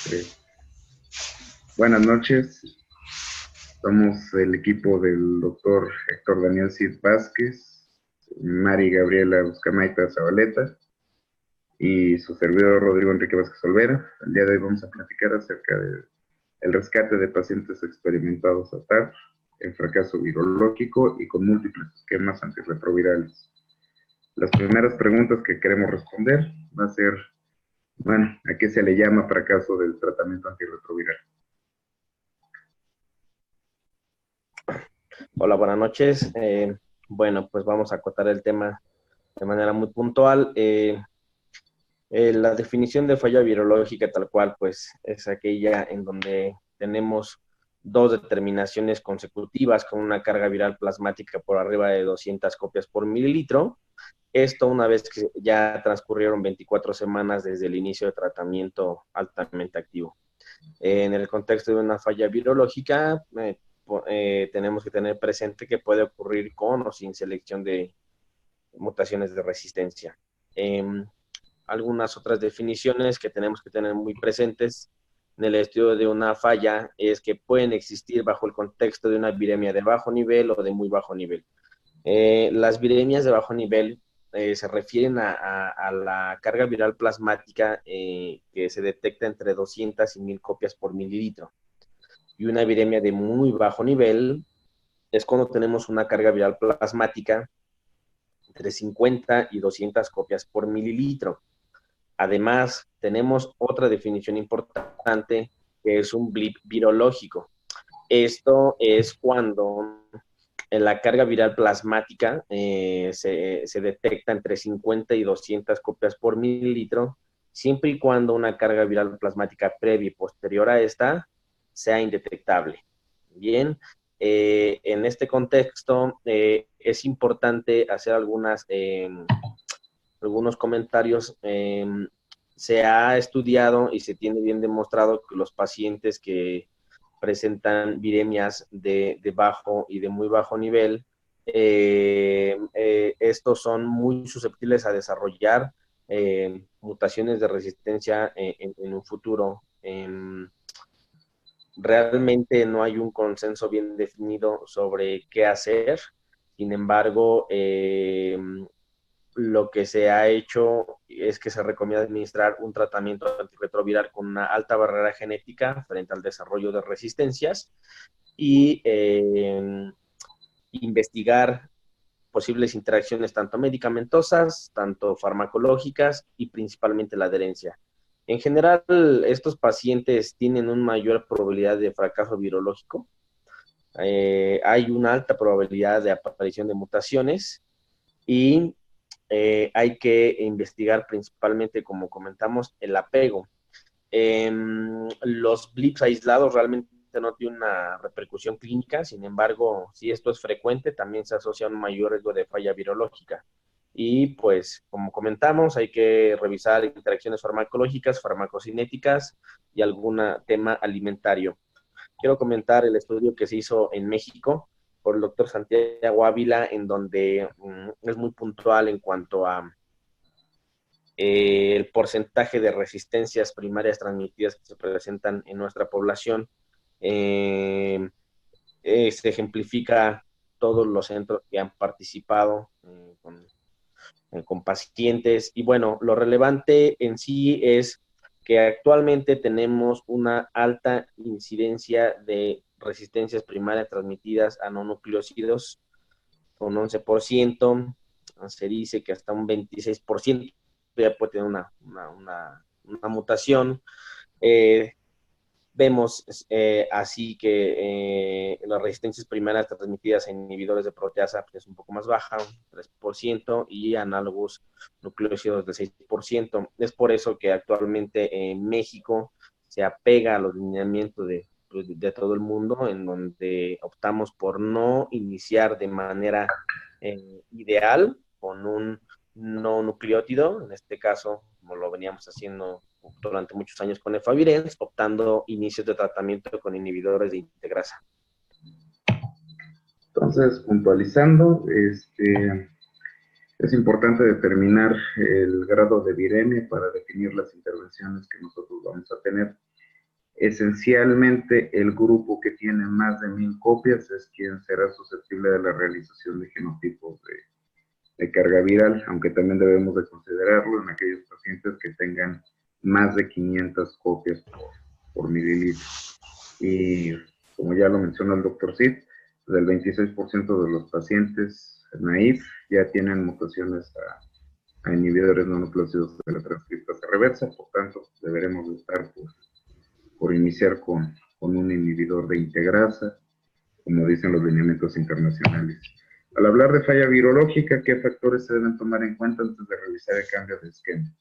Tres. Buenas noches, somos el equipo del doctor Héctor Daniel Cid Vázquez, Mari Gabriela Buscamaita Zabaleta y su servidor Rodrigo Enrique Vázquez Olvera. El día de hoy vamos a platicar acerca del rescate de pacientes experimentados a TAR en fracaso virológico y con múltiples esquemas antirretrovirales. Las primeras preguntas que queremos responder va a ser, ¿a qué se le llama fracaso del tratamiento antirretroviral? Hola, buenas noches. Bueno, pues vamos a acotar el tema de manera muy puntual. La definición de falla virológica tal cual, pues es aquella en donde tenemos dos determinaciones consecutivas con una carga viral plasmática por arriba de 200 copias por mililitro. Esto una vez que ya transcurrieron 24 semanas desde el inicio de tratamiento altamente activo. En el contexto de una falla virológica, tenemos que tener presente que puede ocurrir con o sin selección de mutaciones de resistencia. Algunas otras definiciones que tenemos que tener muy presentes en el estudio de una falla es que pueden existir bajo el contexto de una viremia de bajo nivel o de muy bajo nivel. Las viremias de bajo nivel se refieren a la carga viral plasmática que se detecta entre 200 y 1000 copias por mililitro. Y una viremia de muy bajo nivel es cuando tenemos una carga viral plasmática entre 50 y 200 copias por mililitro. Además, tenemos otra definición importante que es un blip virológico. Esto es cuando en la carga viral plasmática se detecta entre 50 y 200 copias por mililitro, siempre y cuando una carga viral plasmática previa y posterior a esta sea indetectable. Bien, en este contexto es importante hacer algunos comentarios. Se ha estudiado y se tiene bien demostrado que los pacientes que presentan viremias de bajo y de muy bajo nivel, estos son muy susceptibles a desarrollar mutaciones de resistencia en un futuro. Realmente no hay un consenso bien definido sobre qué hacer. Sin embargo, lo que se ha hecho es que se recomienda administrar un tratamiento antirretroviral con una alta barrera genética frente al desarrollo de resistencias y investigar posibles interacciones tanto medicamentosas, tanto farmacológicas y principalmente la adherencia. En general, estos pacientes tienen una mayor probabilidad de fracaso virológico. Hay una alta probabilidad de aparición de mutaciones y hay que investigar principalmente, como comentamos, el apego. Los blips aislados realmente no tienen una repercusión clínica, sin embargo, si esto es frecuente, también se asocia a un mayor riesgo de falla virológica. Y pues, como comentamos, hay que revisar interacciones farmacológicas, farmacocinéticas y algún tema alimentario. Quiero comentar el estudio que se hizo en México por el doctor Santiago Ávila, en donde es muy puntual en cuanto a el porcentaje de resistencias primarias transmitidas que se presentan en nuestra población. Se ejemplifica todos los centros que han participado con pacientes. Y bueno, lo relevante en sí es que actualmente tenemos una alta incidencia de resistencias primarias transmitidas a no nucleócidos, un 11%, se dice que hasta un 26% ya puede tener una mutación. Vemos así que las resistencias primarias transmitidas a inhibidores de proteasa pues, es un poco más baja, un 3%, y análogos nucleócidos del 6%. Es por eso que actualmente en México se apega a los lineamientos de todo el mundo, en donde optamos por no iniciar de manera ideal con un no nucleótido, en este caso, como lo veníamos haciendo durante muchos años con efavirenz, optando inicios de tratamiento con inhibidores de integrasa. Entonces, puntualizando, es importante determinar el grado de viremia para definir las intervenciones que nosotros vamos a tener. Esencialmente, el grupo que tiene más de 1000 copias es quien será susceptible de la realización de genotipos de carga viral, aunque también debemos de considerarlo en aquellos pacientes que tengan más de 500 copias por mililitro. Y como ya lo mencionó el doctor Cid, del 26% de los pacientes naïf ya tienen mutaciones a inhibidores no nucleócidos de la transcriptasa reversa, por tanto, deberemos de estar por iniciar con un inhibidor de integrasa, como dicen los lineamientos internacionales. Al hablar de falla virológica, ¿qué factores se deben tomar en cuenta antes de realizar el cambio de esquema?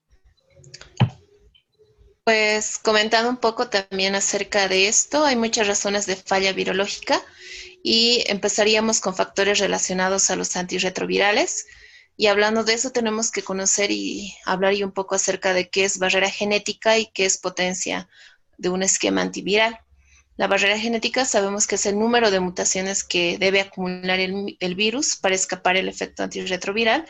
Pues comentando un poco también acerca de esto, hay muchas razones de falla virológica y empezaríamos con factores relacionados a los antirretrovirales. Y hablando de eso, tenemos que conocer y hablar un poco acerca de qué es barrera genética y qué es potencia de un esquema antiviral. La barrera genética sabemos que es el número de mutaciones que debe acumular el virus para escapar el efecto antirretroviral.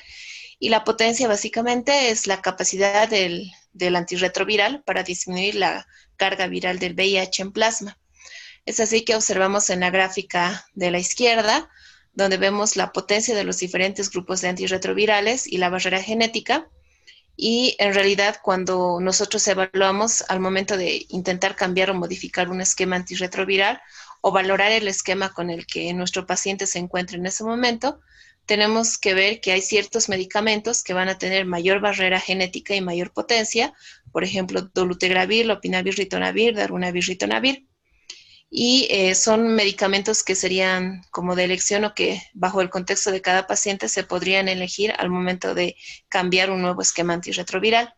Y la potencia básicamente es la capacidad del antirretroviral para disminuir la carga viral del VIH en plasma. Es así que observamos en la gráfica de la izquierda, donde vemos la potencia de los diferentes grupos de antirretrovirales y la barrera genética. Y en realidad, cuando nosotros evaluamos al momento de intentar cambiar o modificar un esquema antirretroviral o valorar el esquema con el que nuestro paciente se encuentra en ese momento, tenemos que ver que hay ciertos medicamentos que van a tener mayor barrera genética y mayor potencia, por ejemplo, dolutegravir, lopinavir, ritonavir, darunavir, ritonavir. Y son medicamentos que serían como de elección o que bajo el contexto de cada paciente se podrían elegir al momento de cambiar un nuevo esquema antirretroviral.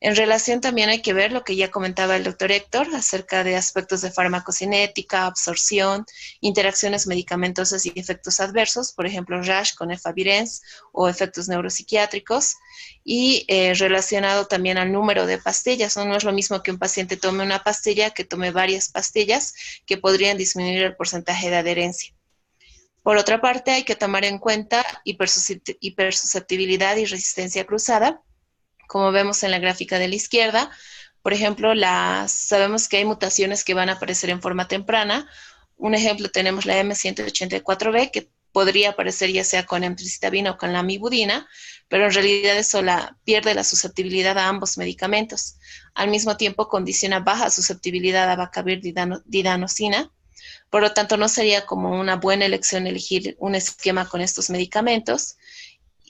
En relación también hay que ver lo que ya comentaba el doctor Héctor acerca de aspectos de farmacocinética, absorción, interacciones medicamentosas y efectos adversos, por ejemplo, rash con efavirenz o efectos neuropsiquiátricos, y relacionado también al número de pastillas. No es lo mismo que un paciente tome una pastilla que tome varias pastillas que podrían disminuir el porcentaje de adherencia. Por otra parte, hay que tomar en cuenta hipersusceptibilidad y resistencia cruzada. Como vemos en la gráfica de la izquierda, por ejemplo, sabemos que hay mutaciones que van a aparecer en forma temprana. Un ejemplo, tenemos la M184B, que podría aparecer ya sea con emtricitabina o con la amibudina, pero en realidad eso pierde la susceptibilidad a ambos medicamentos. Al mismo tiempo, condiciona baja susceptibilidad a abacavir didanosina. Por lo tanto, no sería como una buena elección elegir un esquema con estos medicamentos.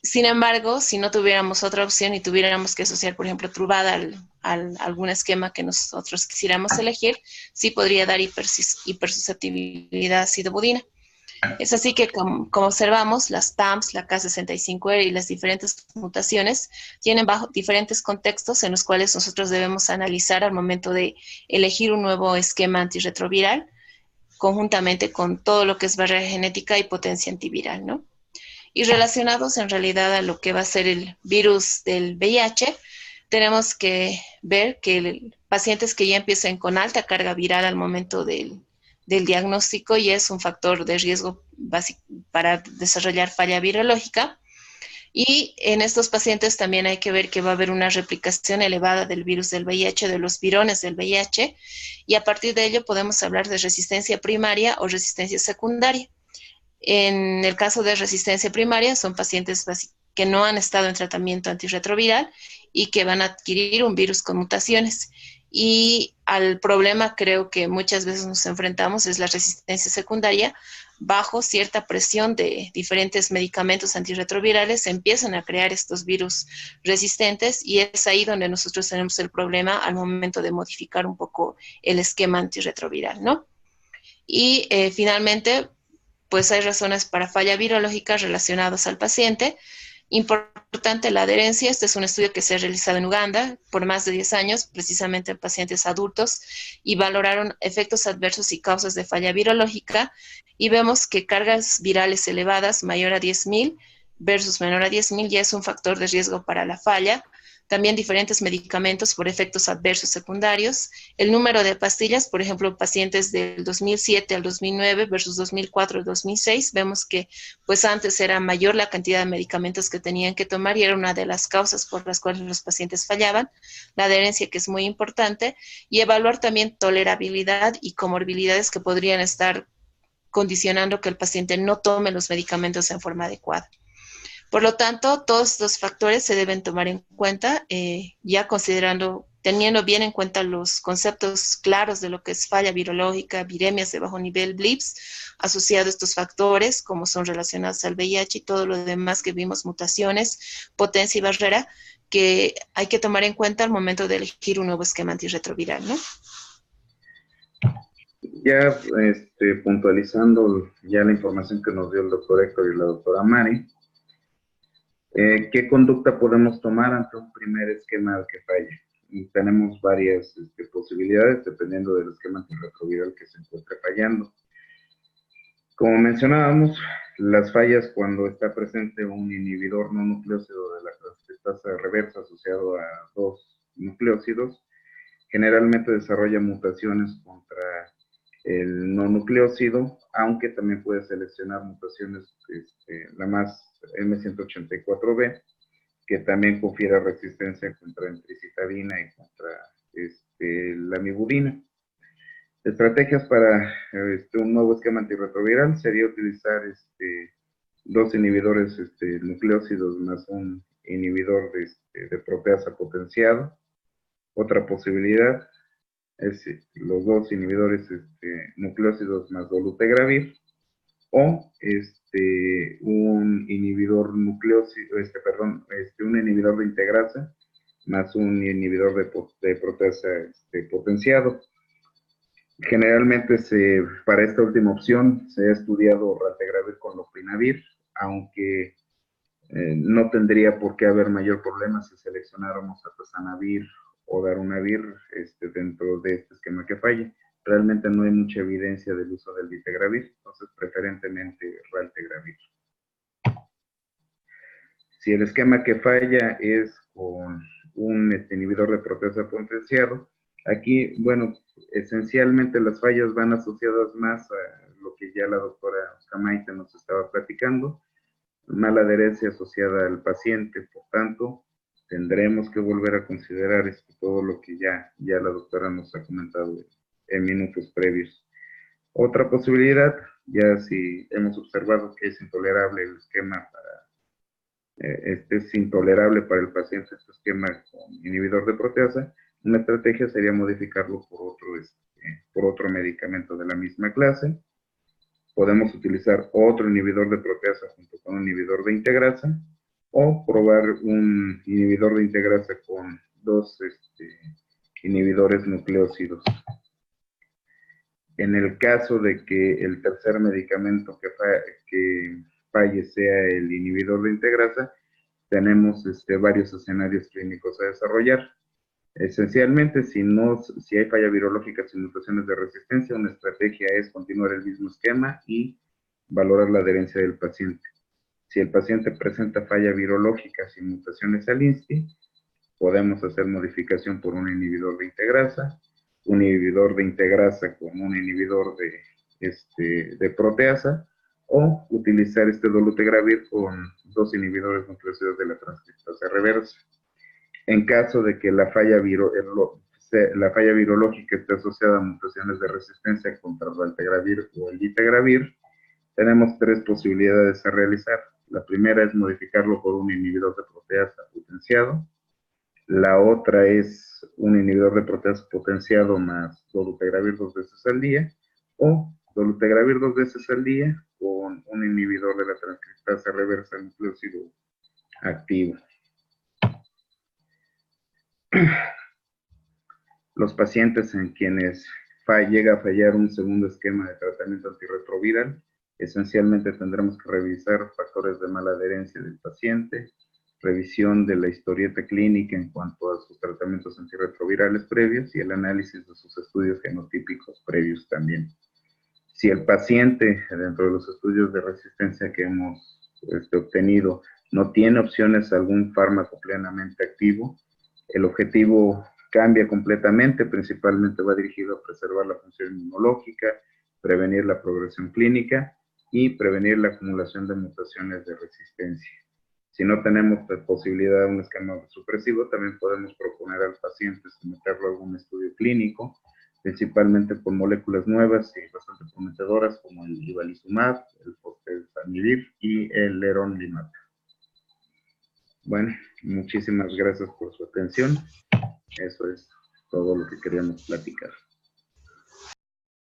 Sin embargo, si no tuviéramos otra opción y tuviéramos que asociar, por ejemplo, Truvada a algún esquema que nosotros quisiéramos elegir, sí podría dar hipersusceptibilidad a sidobudina. Es así que, como observamos, las TAMs, la K65R y las diferentes mutaciones tienen diferentes contextos en los cuales nosotros debemos analizar al momento de elegir un nuevo esquema antirretroviral, conjuntamente con todo lo que es barrera genética y potencia antiviral, ¿no? Y relacionados en realidad a lo que va a ser el virus del VIH, tenemos que ver que pacientes que ya empiecen con alta carga viral al momento del diagnóstico ya es un factor de riesgo básico para desarrollar falla virológica. Y en estos pacientes también hay que ver que va a haber una replicación elevada del virus del VIH, de los virones del VIH, y a partir de ello podemos hablar de resistencia primaria o resistencia secundaria. En el caso de resistencia primaria, son pacientes que no han estado en tratamiento antirretroviral y que van a adquirir un virus con mutaciones. Y al problema creo que muchas veces nos enfrentamos es la resistencia secundaria. Bajo cierta presión de diferentes medicamentos antirretrovirales se empiezan a crear estos virus resistentes y es ahí donde nosotros tenemos el problema al momento de modificar un poco el esquema antirretroviral, ¿no? Y finalmente, pues hay razones para falla virológica relacionadas al paciente. Importante la adherencia. Este es un estudio que se ha realizado en Uganda por más de 10 años, precisamente en pacientes adultos, y valoraron efectos adversos y causas de falla virológica, y vemos que cargas virales elevadas, mayor a 10.000 versus menor a 10.000, ya es un factor de riesgo para la falla. también diferentes medicamentos por efectos adversos secundarios, el número de pastillas, por ejemplo, pacientes del 2007 al 2009 versus 2004 al 2006, vemos que pues antes era mayor la cantidad de medicamentos que tenían que tomar y era una de las causas por las cuales los pacientes fallaban, la adherencia que es muy importante, y evaluar también tolerabilidad y comorbilidades que podrían estar condicionando que el paciente no tome los medicamentos en forma adecuada. Por lo tanto, todos estos factores se deben tomar en cuenta, ya teniendo bien en cuenta los conceptos claros de lo que es falla virológica, viremias de bajo nivel, BLIPS, asociado a estos factores, como son relacionados al VIH y todo lo demás que vimos, mutaciones, potencia y barrera, que hay que tomar en cuenta al momento de elegir un nuevo esquema antirretroviral, ¿no? Ya puntualizando ya la información que nos dio el doctor Héctor y la doctora Mari, ¿qué conducta podemos tomar ante un primer esquema que falle? Tenemos varias posibilidades dependiendo del esquema antirretroviral que se encuentre fallando. Como mencionábamos, las fallas cuando está presente un inhibidor no nucleócido de la transcriptasa reversa asociado a dos nucleócidos, generalmente desarrolla mutaciones contra el no nucleócido, aunque también puede seleccionar mutaciones, la más M184B, que también confiere resistencia contra entricitabina y contra la mibudina. Estrategias para un nuevo esquema antirretroviral sería utilizar dos inhibidores nucleócidos más un inhibidor de proteasa potenciado. Otra posibilidad es los dos inhibidores nucleócidos más dolutegravir, o un inhibidor nucleócido, un inhibidor de integrasa más un inhibidor de proteasa potenciado. Generalmente para esta última opción se ha estudiado raltegravir con lopinavir, aunque no tendría por qué haber mayor problema si seleccionáramos atazanavir o darunavir dentro de este esquema que falle. Realmente no hay mucha evidencia del uso del vitegravir, entonces preferentemente raltegravir. Si el esquema que falla es con un inhibidor de proteasa potenciado, aquí, bueno, esencialmente las fallas van asociadas más a lo que ya la doctora Camaita nos estaba platicando, mala adherencia asociada al paciente, por tanto, tendremos que volver a considerar todo lo que ya la doctora nos ha comentado en minutos previos. Otra posibilidad, ya si hemos observado que es intolerable el esquema es intolerable para el paciente este esquema con inhibidor de proteasa, una estrategia sería modificarlo por otro medicamento de la misma clase. Podemos utilizar otro inhibidor de proteasa junto con un inhibidor de integrasa, o probar un inhibidor de integrasa con dos inhibidores nucleócidos. En el caso de que el tercer medicamento que falle sea el inhibidor de integrasa, tenemos varios escenarios clínicos a desarrollar. Esencialmente, si hay falla virológica sin mutaciones de resistencia, una estrategia es continuar el mismo esquema y valorar la adherencia del paciente. Si el paciente presenta falla virológica sin mutaciones al INSTI, podemos hacer modificación por un inhibidor de integrasa, un inhibidor de integrasa con un inhibidor de proteasa, o utilizar dolutegravir con dos inhibidores nucleócidos de la transcriptasa reversa. En caso de que la falla virológica esté asociada a mutaciones de resistencia contra el raltegravir o el vitegravir, tenemos tres posibilidades a realizar. La primera es modificarlo por un inhibidor de proteasa potenciado. La otra es un inhibidor de proteasa potenciado más dolutegravir 2 veces al día, o dolutegravir 2 veces al día con un inhibidor de la transcriptasa reversa nucleócido activo. Los pacientes en quienes llega a fallar un segundo esquema de tratamiento antirretroviral, esencialmente tendremos que revisar factores de mala adherencia del paciente, revisión de la historieta clínica en cuanto a sus tratamientos antirretrovirales previos y el análisis de sus estudios genotípicos previos también. Si el paciente, dentro de los estudios de resistencia que hemos obtenido, no tiene opciones a algún fármaco plenamente activo, El objetivo cambia completamente, principalmente va dirigido a preservar la función inmunológica, prevenir la progresión clínica y prevenir la acumulación de mutaciones de resistencia. Si no tenemos posibilidad de un esquema supresivo, también podemos proponer al paciente someterlo a algún estudio clínico, principalmente con moléculas nuevas y bastante prometedoras como el ibalizumab, el fosfetidilumab y el leronlimab. Bueno, muchísimas gracias por su atención. Eso es todo lo que queríamos platicar.